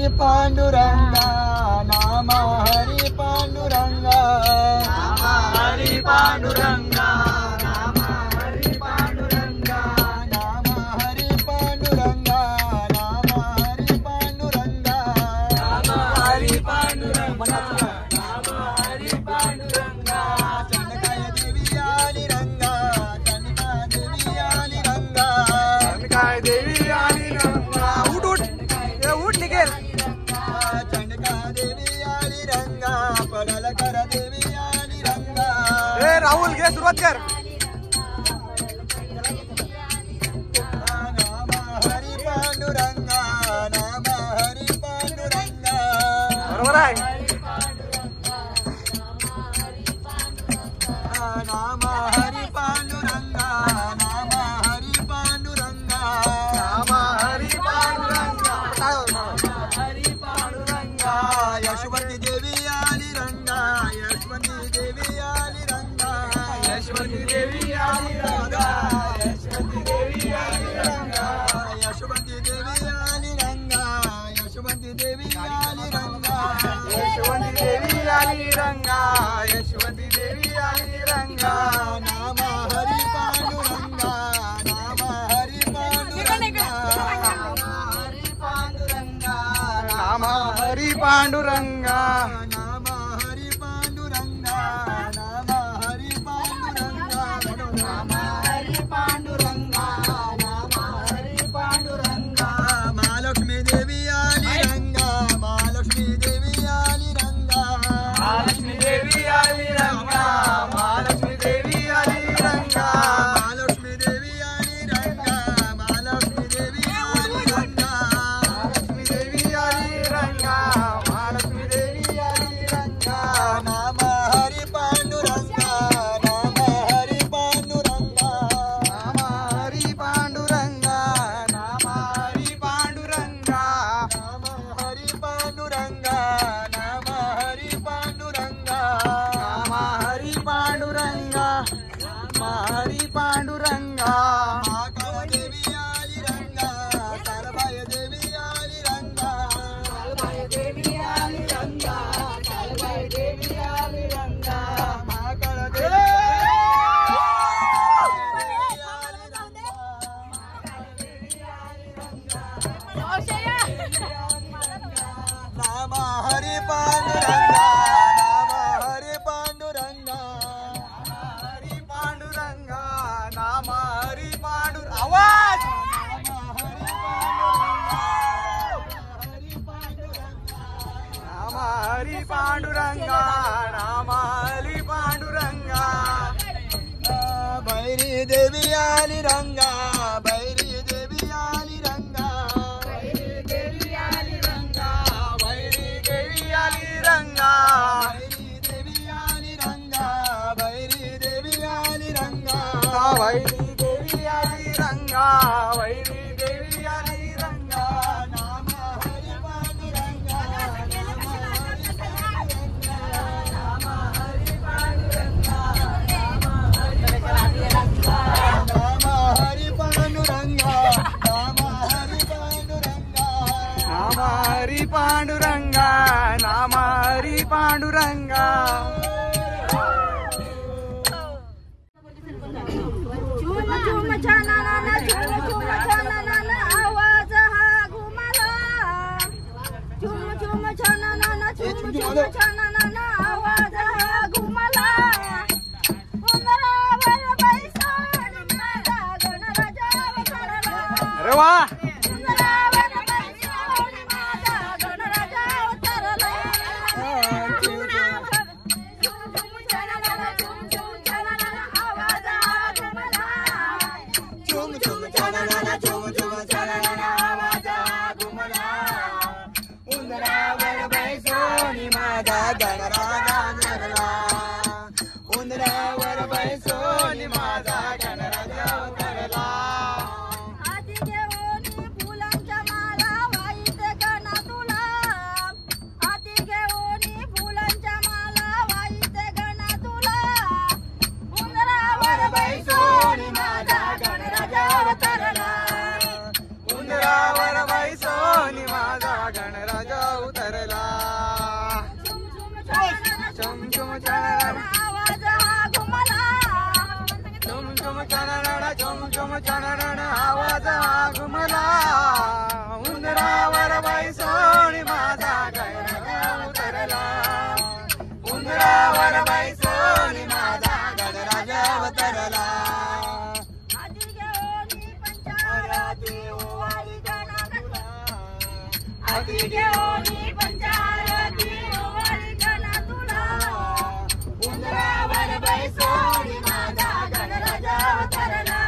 हरी पांडुरंगा नाम हरी पांडुरंगा नाम हरी पांडुरंगा नाम हरी पांडुरंगा नाम हरी पांडुरंगा नाम हरी पांडुरंगा नाम हरी पांडुरंगा नाम हरी पांडुरंगा चंडकाय देवी आली रंगा चंडिका देवी आली रंगा चंडकाय देवी आली रंगा उठ उठ निघेल चंडका देवी आली रंगा पडल कर देवी आली रंगा ए राहुल घे सुरुवात कर नाम हरी पांडुरंगा नाम हरी पांडुरंगा बरोबर आहे नाम हरी पांडुरंगा नाम हरी पांडुरंगा नाम हरी पांडुरंगा हरी पांडुरंगा यशवंती देवी आली रंगा यशवंती देवी आली रंगा यशवंती देवी आली रंगा यशवंती देवी आली रंगा यशवंती देवी आली रंगा यशवंती देवी आली रंगा यशवंती देवी आली रंगा यशवंती देवी आली रंगा नाम हरी पांडुरंगा नाम हरी पांडुरंगा नाम हरी पांडुरंगा नाम हरी पांडुरंगा नाम हरी पांडुरंगा नाम हरी पांडुरंगा नाम हरी पांडुरंगा महालक्ष्मी देवी आली रंगा महालक्ष्मी देवी आली रंगा महालक्ष्मी देवी आली रंगा महालक्ष्मी देवी आली रंगा महालक्ष्मी देवी आली रंगा महालक्ष्मी देवी आली रंगा महालक्ष्मी देवी आली रंगा महालक्ष्मी देवी आली रंगा नाम हरी पांडुरंगा नाम हरी पांडुरंगा नाम हरी पांडुरंगा नाम हरी पांडुरंगा नाम हरी पांडुरंगा नाम हरी पांडुरंगा नाम हरी पांडुरंगा नाम हरी पांडुरंगा महाकाळ देवी आली रंगा कालबाई देवी आली रंगा कालबाई देवी आली रंगा कालबाई देवी आली रंगा महाकाळ देवी नाम हरी पांडुरंगा नाम हरी पांडुरंगा हरी पांडुरंगा नाम हरी पांडुर आवाज नाम हरी पांडुरंगा नाम हरी पांडुरंगा भैरी देवी आली रंगा भैरी देवी आली रंगा भैरी देवी आली रंगा भैरी देवी आली रंगा भैरी देवी आली रंगा भैरी देवी आली रंगा भैरी देवी आली रंगा भैरी देवी आली रंगा नाम हरी पांडुरंगा नाम हरी पांडुरंगा नाम हरी पांडुरंगा नाम हरी पांडुरंगा नाम हरी पांडुरंगा नाम हरी पांडुरंगा झुम छाना आवाज हा घुमला झुम छाना आवाज हा घुमला उंबरावर बैसून माझा गणराजा उतरला अरे वाह उंबरावर बैसून माझा गणराजा उतरला झुम छाना आवाज हा घुमला झुम झुम छाना झुम छाना आवाज घुमला उंदरावर बैसून माझा गणराजा उतरला उंदरावर बैसून माझा गणराजा उतरला हाती घेऊन फुलांची झुम चणरण आवाज घुमला उंदरावर बाई सोनी माझा गणराज उतरला उंदरावर बाई सोनी माझा गणराज उतरला आधी घेऊन पंचारती ओवाळी गणा तुला आधी घेऊन पंचारती ओवाळी गणा तुला उंदरावर बाई सोनी माझा गणराज उतरला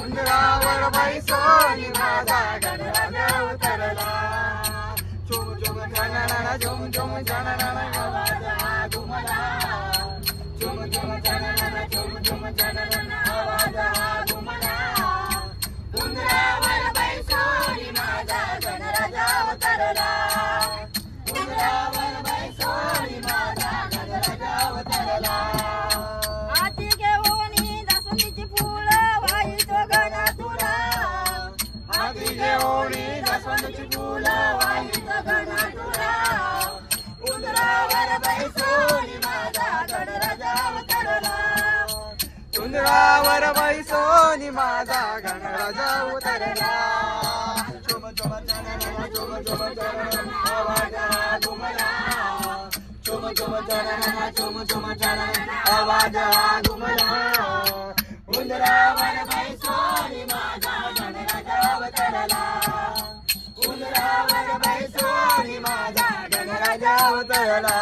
उंदरावर बाई सोनी माझा गणराज उतरला झुम झुम चणरण झुम झुम चणरण आवाज घुमला झुम झुम चणरण झुम झुम चणरण आवाज घुमला उंदरावर बाई सोनी माझा गणराज उतरला उंदरावर बाई सोनी माझा गणराज उतरला हाती घेऊन जास्वंदीची फुलं वाहितो गणा तुला हाती घेऊन जास्वंदीची फुलं वाहितो गणा तुला उंदरावर बाई सोनी माझा गणराज उतरला उंदरावर बाई सोनी माझा गणराज उतरला झुम झुम चणरण झुम झुम चणरण आवाज घुमला झुम झुम चणरण झुम झुम चणरण आवाज घुमला उंदरावर बाई सोनी माझा गणराज उतरला उंदरावर बाई सोनी माझा गणराज उतरला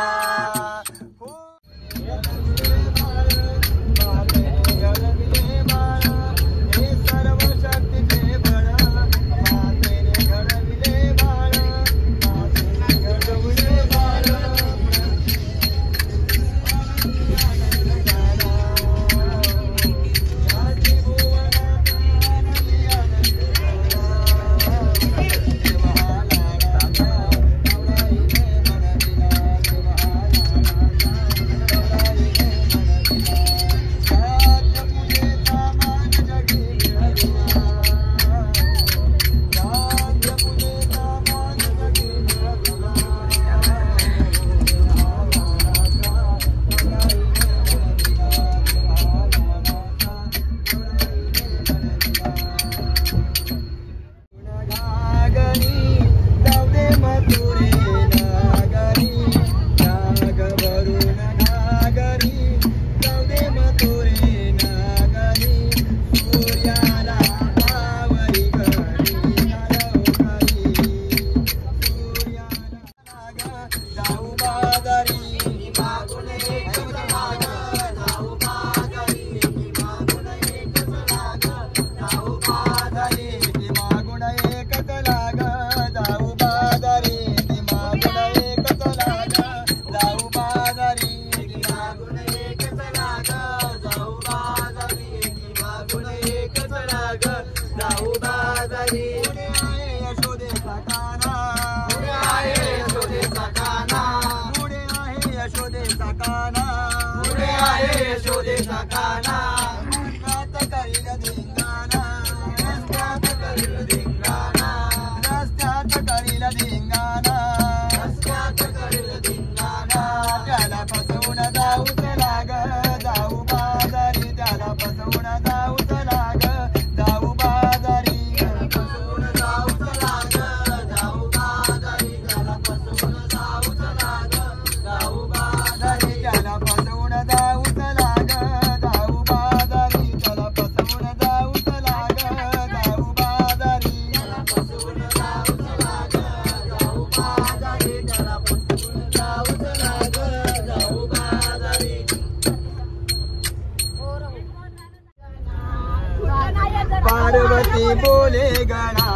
पार्वती बोले गणा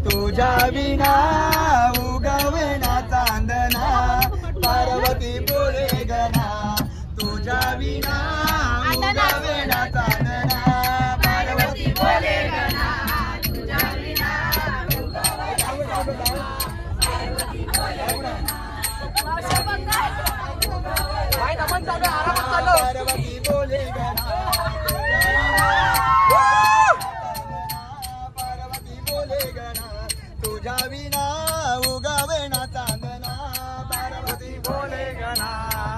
तुझ्या विना उगवेना चांदना पार्वती बोले गणा तुझ्या विना उगवेना चांदना पार्वती बोले गणा तुझ्या विना पार्वती बोले गणा पार्वती बोले गणा तुझ्या विना उगवेना चांदना पार्वती बोले गणा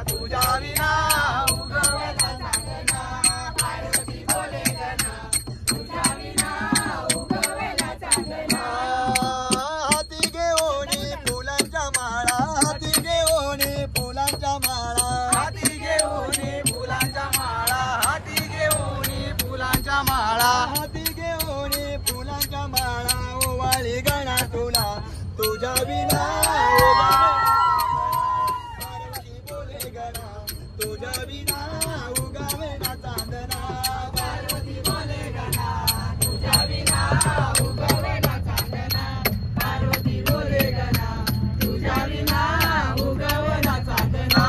तुझ्या विना उगवेना चांदना पार्वती बोले गणा तुझ्या विना पार्वती बोले गणा तुझ्या विना उगावेना चांदना पार्वती बोले गणा तुझ्या विना उगावेना चांदना पार्वती बोले गणा तुझ्या विना उगावेना चांदना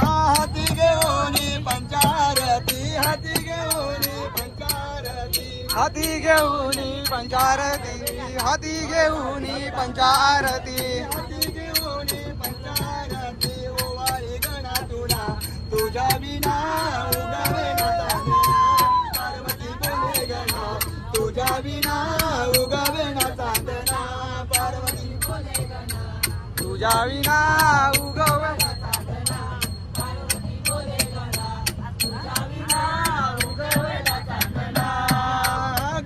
हाती घेऊन पंचारती हाती घेऊन पंचारती हाती घेऊन पंचारती हाती घेऊन पंचारती हाती घेऊन पंचारती ओवाळी गणा तुला तुझ्या विना उगावेना चांदना पार्वती बोले गणा तुझ्या विना उगावेना चांदना पार्वती बोले गणा तुझ्या विना उगावेना चांदना पार्वती बोले गणा तुझ्या विना उगावेना चांदना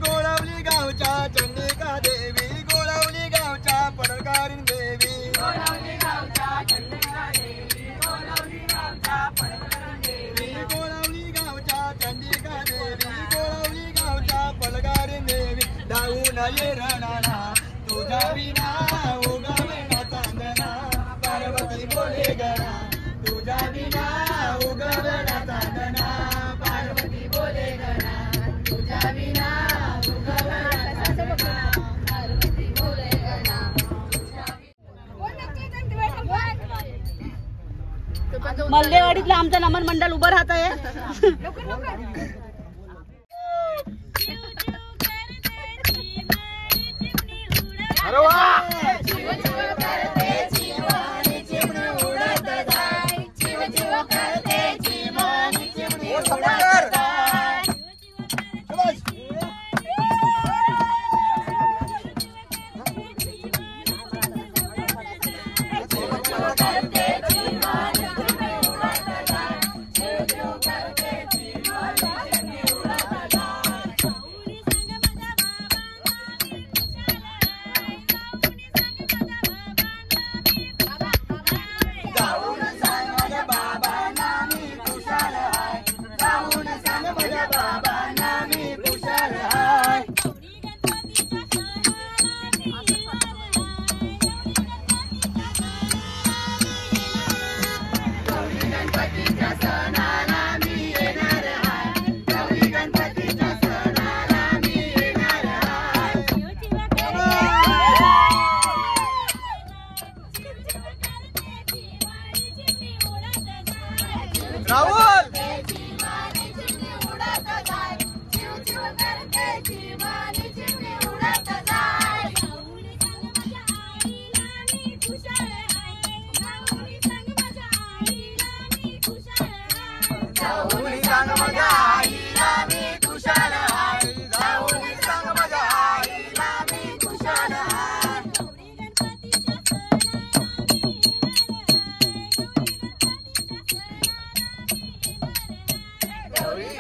गोळवली गावच्या चंडिका देवी गोळवली गावच्या पडकारीण देवी गोळवली गावच्या चंडिका देवी गोळवली गावच्या पडकारीण देवी गोळवली गावच्या चंडिका देवी गोळवली गावच्या पडकारीण देवी धावून ये रणाला तुझ्या विना उगावेना चांदना पार्वती बोले गणा तुझ्या विना उगावेना चांदना पार्वती बोले गणा तुझ्या विना उगावेना चांदना पार्वती बोले गणा मल्लेवाडीतलं आमचं नमन मंडळ उभं राहत आहे. अरे वा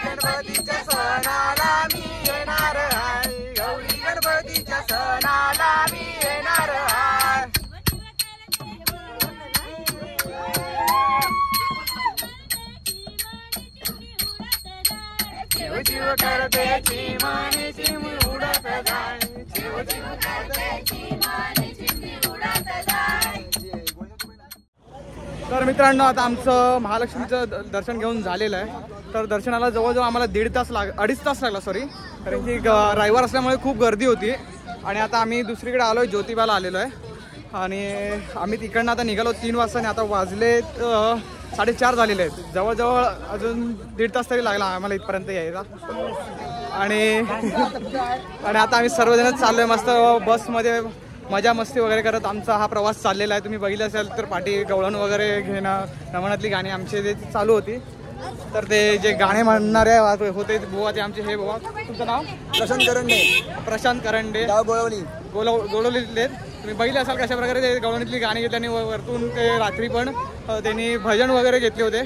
गणपतीच्या सणाला मी येणार आहे गौरी गणपतीच्या सणाला मी येणार आहे जीव जीव करते चिमणी चिमणी उडत जाय जीव जीव करते चिमणी चिमणी उडत जाय. तर मित्रांनो आता आमचं महालक्ष्मीचं दर्शन घेऊन झालेलं आहे. तर दर्शनाला जवळजवळ आम्हाला 2.5 तास लागला सॉरी, कारण की रविवार असल्यामुळे खूप गर्दी होती. आणि आता आम्ही दुसरीकडे आलो आहे, ज्योतिबाला आलेलो आहे. आणि आम्ही तिकडनं आता निघालो 3 वाजता आणि आता वाजले 4:30 झालेले आहेत. जवळजवळ अजून 1.5 तास तरी लागला आम्हाला इथपर्यंत यायला. आणि आता आम्ही सर्वजणच चाललो आहे मस्त बसमध्ये मजा मस्ती वगैरे करत आमचा हा प्रवास चाललेला आहे. तुम्ही बघितलं असेल तर पाठी गवळण वगैरे घेणं, नमनातली गाणी आमचे जे चालू होती. तर ते जे गाणे म्हणणारे होते बुवा ते आमचे हे बुवा, तुमचं नाव? प्रशांत करंडे गोळवलीतले. तुम्ही बघितले असाल कशा प्रकारे ते गवळणीतली गाणी घेतली आणि वरतून ते रात्री पण त्यांनी भजन वगैरे घेतले होते.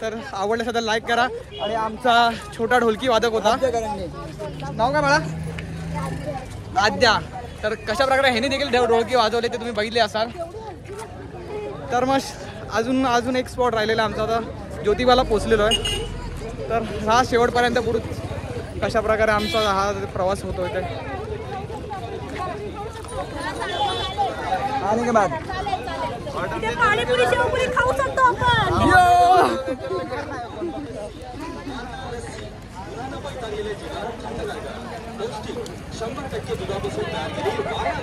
तर आवडलं सध्या लाईक करा. आणि आमचा छोटा ढोलकी वादक होता, नाव काय मला? आद्या. तर कशा प्रकारे ह्याने देखील ढोलकी वाजवले ते तुम्ही बघितले असाल. तर मग अजून एक स्पॉट राहिलेला आमचा, आता ज्योतिबाला पोचलेलो आहे. तर हा शेवटपर्यंत पुढे कशा प्रकारे आमचा हा प्रवास होतो इथे. खाने के बाद इथे पाणीपुरी शेवपुरी खाऊ शकतो आपण.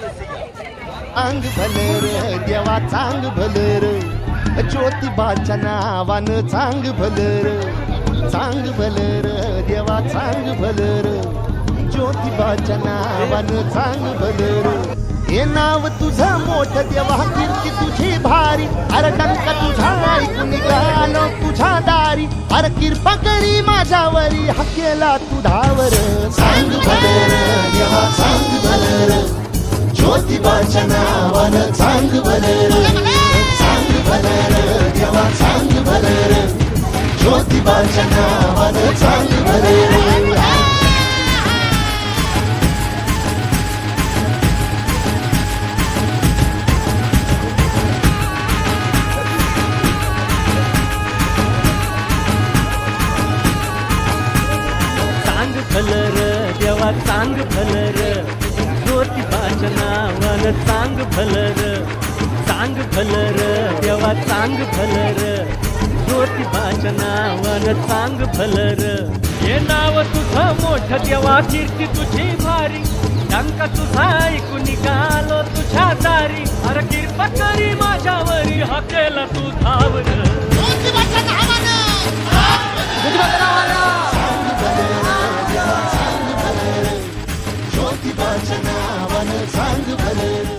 चांग भलर देवा चांग भलर ज्योतिबाच्या नावानं चांग भलर देवा चांग भलर ज्योतिबाच्या नावानं चांग भलर हे नाव तुझं मोठं देवा कीर्ती तुझी भारी अरे डंका तुझा ऐकून निघालो तुझ्या दारी अरे कृपा करी माझ्यावरी हा केला तू धावर चांग भलर देवा चांग भलर ज्योतिबाच्या नावानं चांग भलर देवा चांग भलर ज्योतिबाच्या नावानं चांग भलर भलर देवा चांग भलर ज्योतिबाच्या नावानं चांग भलर देवा चांग भलर ज्योतिबाच्या नावानं चांग भलर हे नाव तुझं मोठं देवा कीर्ती तुझी भारी डंका तुझा ऐकून निघालो तुझ्या दारी अरे कृपा करी माझ्यावरी हा केला तू धावर ज्योतिबाच्या नावानं चांग भलर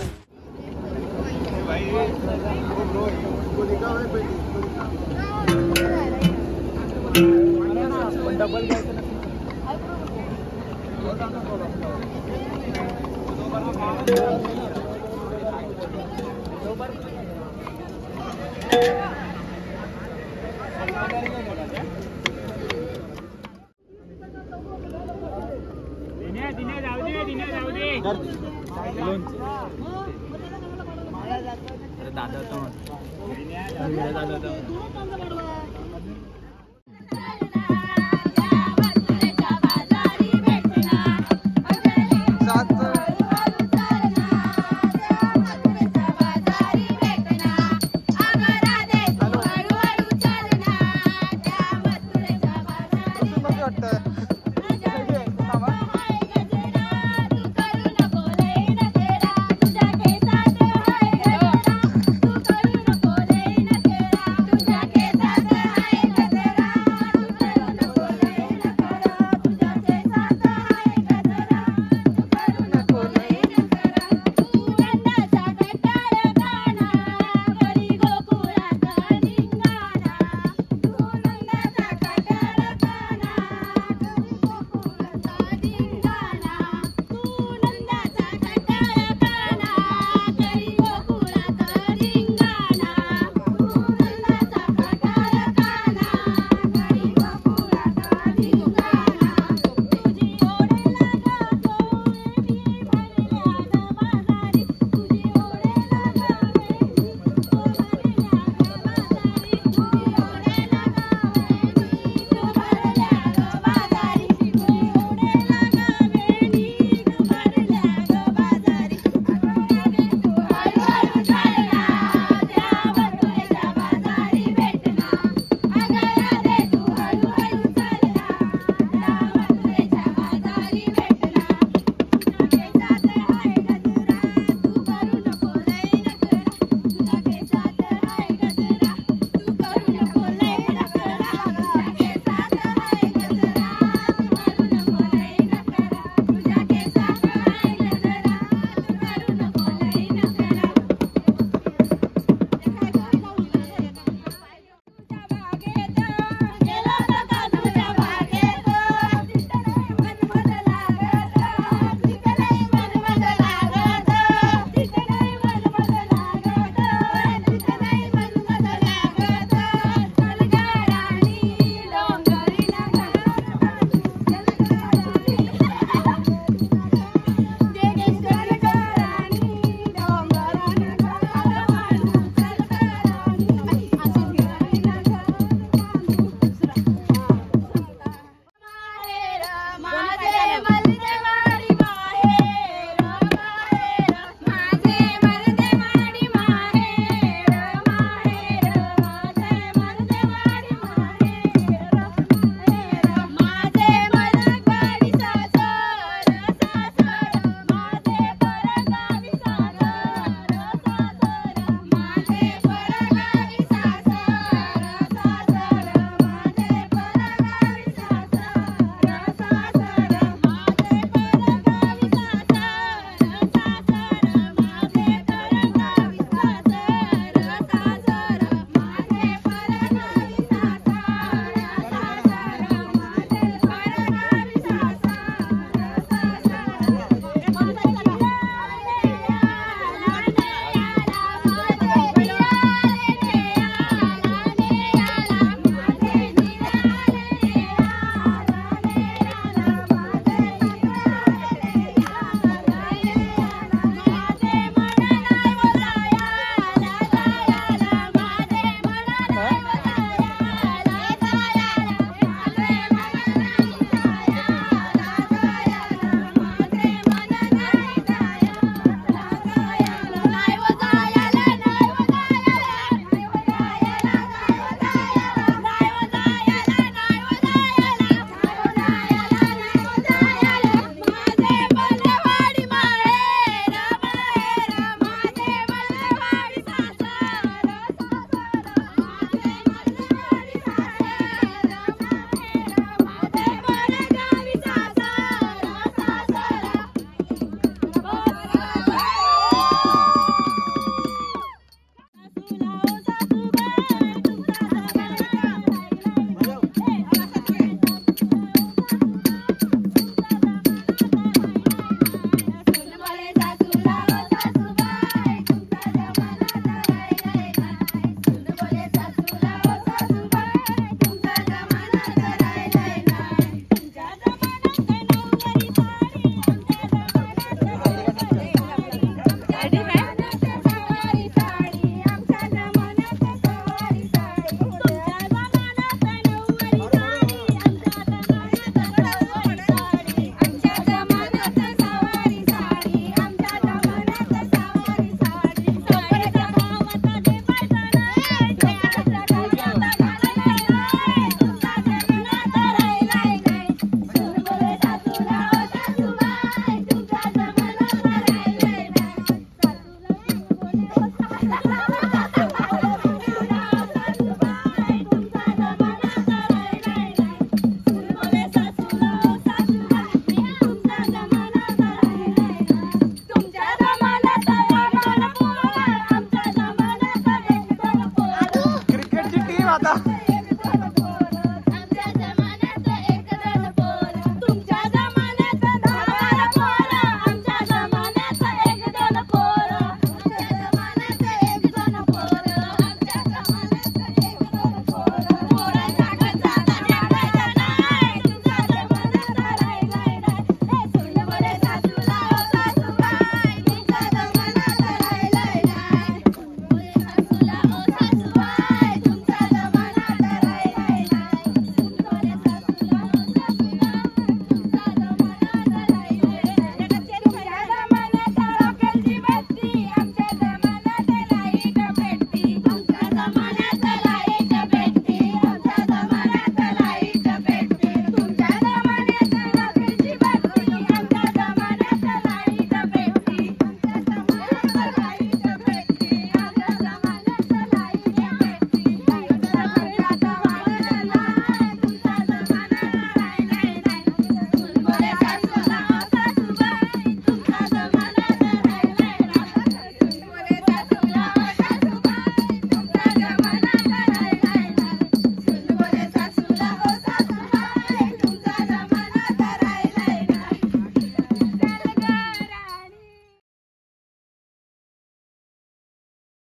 दादा